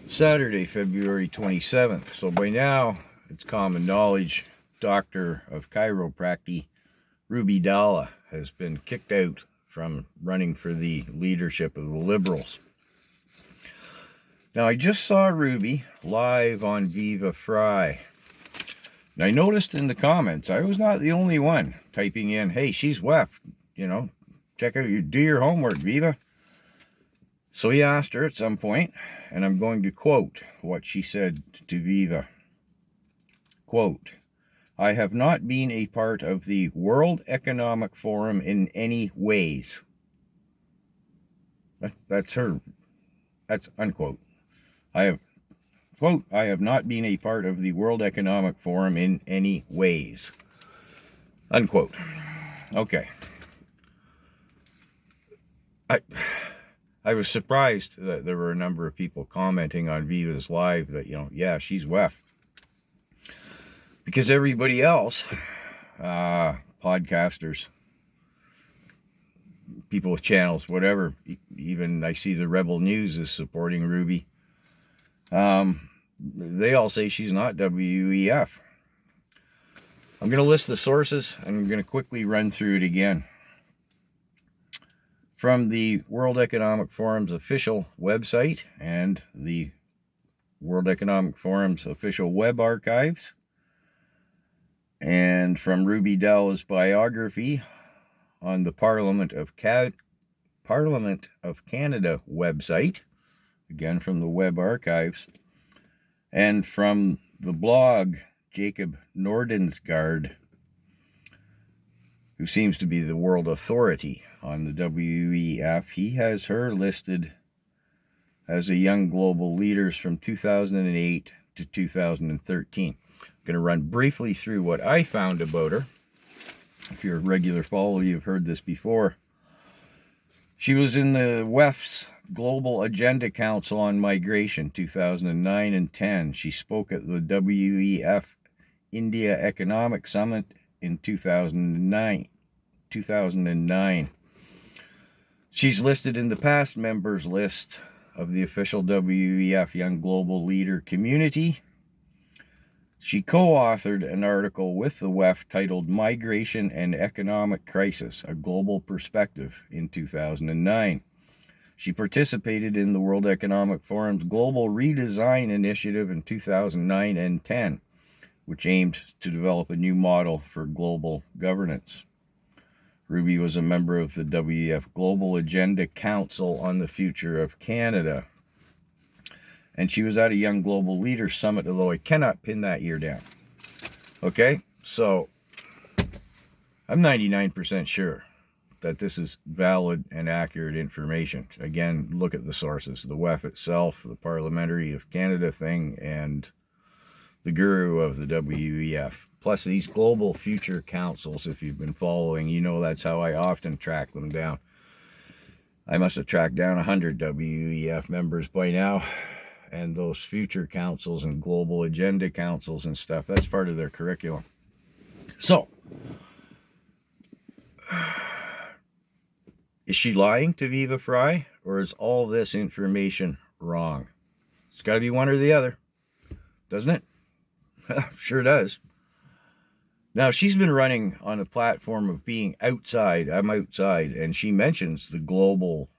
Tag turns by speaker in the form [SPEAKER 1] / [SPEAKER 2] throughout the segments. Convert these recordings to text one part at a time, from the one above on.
[SPEAKER 1] Saturday, February 27th. So by now, it's common knowledge, Doctor of Chiropractic Ruby Dhalla has been kicked out from running for the leadership of the Liberals. Now, I just saw Ruby live on Viva Fry. And I noticed in the comments, I was not the only one typing in, hey, she's WEF, check out do your homework, Viva. So he asked her at some point, and I'm going to quote what she said to Viva. Quote, I have not been a part of the World Economic Forum in any ways. That's her. That's unquote. I have not been a part of the World Economic Forum in any ways. Unquote. Okay. I was surprised that there were a number of people commenting on Viva's live that, yeah, she's WEF. Because everybody else, podcasters, people with channels, whatever, even I see the Rebel News is supporting Ruby. They all say she's not WEF. I'm going to list the sources, and I'm going to quickly run through it again. From the World Economic Forum's official website and the World Economic Forum's official web archives, and from Ruby Dhalla's biography on the Parliament of Canada website, again from the web archives, and from the blog Jacob Nordensgaard, who seems to be the world authority on the WEF. He has her listed as a young global leader from 2008 to 2013. I'm going to run briefly through what I found about her. If you're a regular follower, you've heard this before. She was in the WEF's Global Agenda Council on Migration 2009 and 10. She spoke at the WEF India Economic Summit in 2009. She's listed in the past members list of the official WEF Young Global Leader community. She co-authored an article with the WEF titled Migration and Economic Crisis, A Global Perspective in 2009. She participated in the World Economic Forum's Global Redesign Initiative in 2009 and 10, which aimed to develop a new model for global governance. Ruby was a member of the WEF Global Agenda Council on the Future of Canada. And she was at a Young Global Leaders Summit, although I cannot pin that year down. Okay, so I'm 99% sure that this is valid and accurate information. Again, look at the sources, the WEF itself, the Parliamentary of Canada thing, and the guru of the WEF. Plus these global future councils, if you've been following, that's how I often track them down. I must have tracked down 100 WEF members by now. And those future councils and global agenda councils and stuff, that's part of their curriculum. So, is she lying to Viva Fry, or is all this information wrong? It's got to be one or the other, doesn't it? Sure does. Now, she's been running on a platform of being outside. I'm outside, and she mentions the global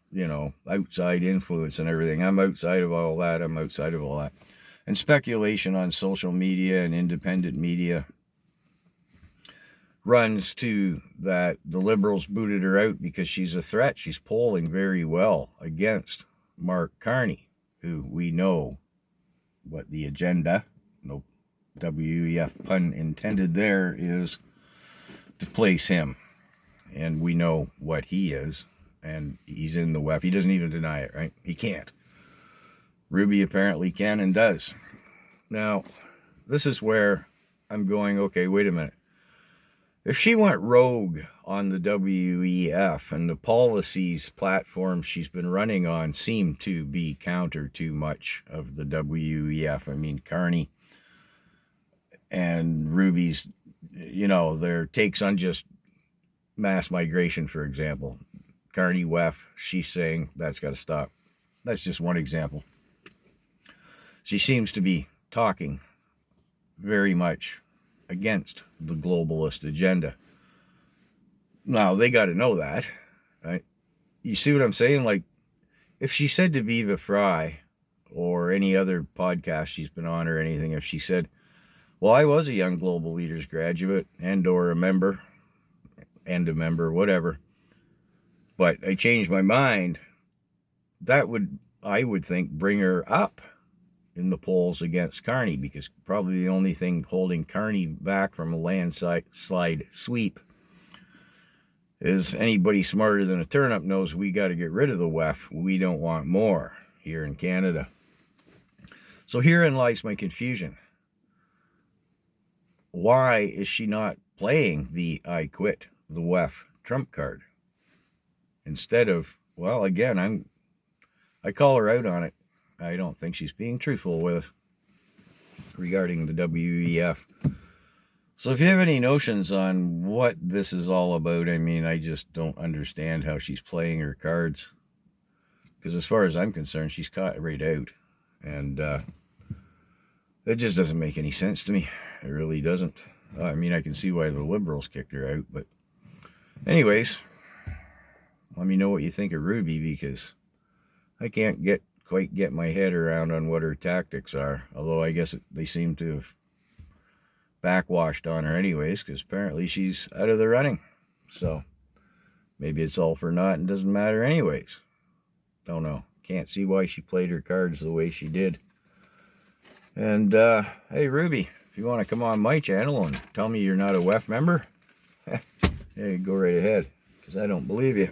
[SPEAKER 1] outside influence and everything. I'm outside of all that. And speculation on social media and independent media runs to that the Liberals booted her out because she's a threat. She's polling very well against Mark Carney, who we know what the agenda, no WEF pun intended there, is to place him. And we know what he is. And he's in the WEF. He doesn't even deny it, right? He can't. Ruby apparently can and does. Now, this is where I'm going, okay, wait a minute. If she went rogue on the WEF and the policies, platforms she's been running on seem to be counter to much of the WEF. I mean, Carney and Ruby's, their takes on just mass migration, for example. Carney WEF, she's saying that's got to stop. That's just one example. she seems to be talking very much against the globalist agenda. Now, they got to know that. Right? You see what I'm saying? Like, if she said to Viva Fry or any other podcast she's been on or anything, if she said, well, I was a Young Global Leaders graduate and or a member, whatever, but I changed my mind, that would, I would think, bring her up in the polls against Carney, because probably the only thing holding Carney back from a landslide sweep is anybody smarter than a turnip knows we got to get rid of the WEF. We don't want more here in Canada. So herein lies my confusion. Why is she not playing the I quit the WEF trump card? Instead of, well, again, I call her out on it. I don't think she's being truthful with us regarding the WEF. So if you have any notions on what this is all about, I mean, I just don't understand how she's playing her cards. Because as far as I'm concerned, she's caught right out. And it just doesn't make any sense to me. It really doesn't. I mean, I can see why the Liberals kicked her out. But anyways, let me know what you think of Ruby, because I can't quite get my head around on what her tactics are. Although I guess they seem to have backwashed on her anyways, because apparently she's out of the running. So maybe it's all for naught and doesn't matter anyways. Don't know. Can't see why she played her cards the way she did. And hey, Ruby, if you want to come on my channel and tell me you're not a WEF member, hey, go right ahead, because I don't believe you.